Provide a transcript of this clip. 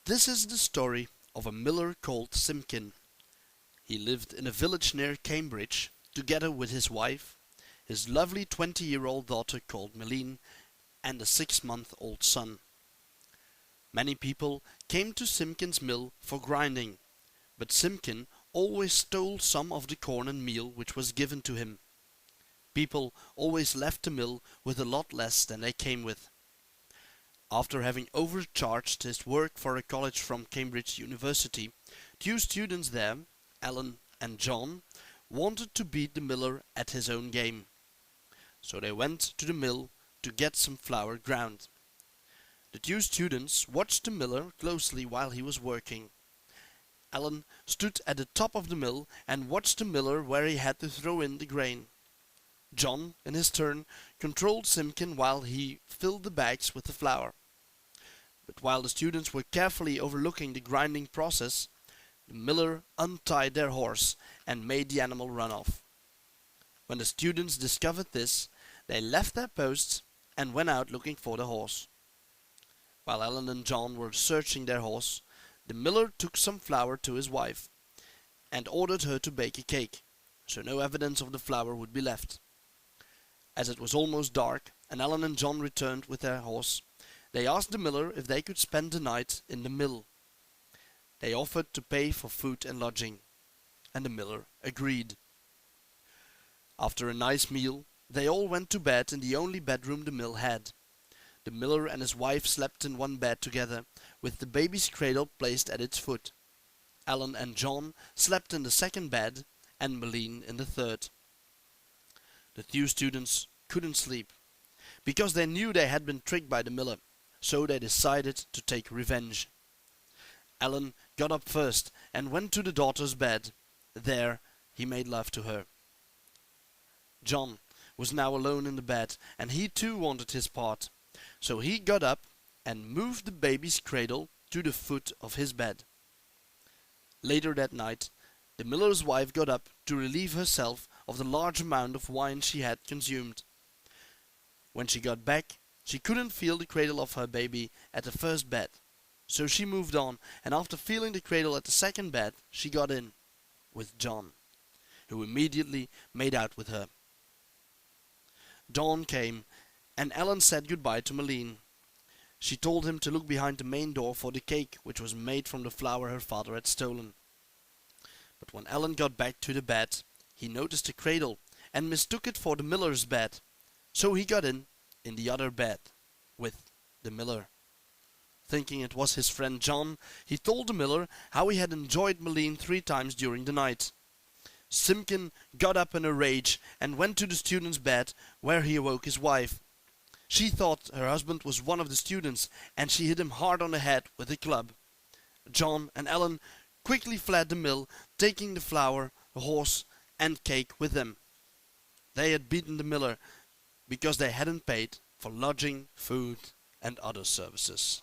This is the story of a miller called Simpkin. He lived in a village near Cambridge, together with his wife, his lovely 20-year-old daughter called Meline, and a 6-month-old son. Many people came to Simpkin's mill for grinding, but Simpkin always stole some of the corn and meal which was given to him. People always left the mill with a lot less than they came with. After having overcharged his work for a college from Cambridge University, 2 students there, Alan and John, wanted to beat the miller at his own game. So they went to the mill to get some flour ground. The 2 students watched the miller closely while he was working. Alan stood at the top of the mill and watched the miller where he had to throw in the grain. John, in his turn, controlled Simpkin while he filled the bags with the flour. But while the students were carefully overlooking the grinding process, the miller untied their horse and made the animal run off. When the students discovered this, they left their posts and went out looking for the horse. While Alan and John were searching their horse, the miller took some flour to his wife and ordered her to bake a cake, so no evidence of the flour would be left. As it was almost dark and Alan and John returned with their horse, they asked the miller if they could spend the night in the mill. They offered to pay for food and lodging, and the miller agreed. After a nice meal, they all went to bed in the only bedroom the mill had. The miller and his wife slept in one bed together, with the baby's cradle placed at its foot. Alan and John slept in the second bed, and Meline in the third. The 2 students couldn't sleep, because they knew they had been tricked by the miller, so they decided to take revenge. Alan got up first and went to the daughter's bed. There he made love to her. John was now alone in the bed, and he too wanted his part, so he got up and moved the baby's cradle to the foot of his bed. Later that night, the miller's wife got up to relieve herself of the large amount of wine she had consumed. When she got back, she couldn't feel the cradle of her baby at the first bed, so she moved on, and after feeling the cradle at the second bed, she got in with John, who immediately made out with her. Dawn came, and Alan said goodbye to Meline. She told him to look behind the main door for the cake, which was made from the flour her father had stolen. But when Alan got back to the bed, he noticed the cradle and mistook it for the miller's bed, so he got in the other bed with the miller. Thinking it was his friend John, he told the miller how he had enjoyed Meline 3 times during the night. Simpkin got up in a rage and went to the student's bed, where he awoke his wife. She thought her husband was one of the students, and she hit him hard on the head with a club. John and Alan quickly fled the mill, taking the flour, the horse, and cake with them. They had beaten the miller because they hadn't paid for lodging, food, and other services.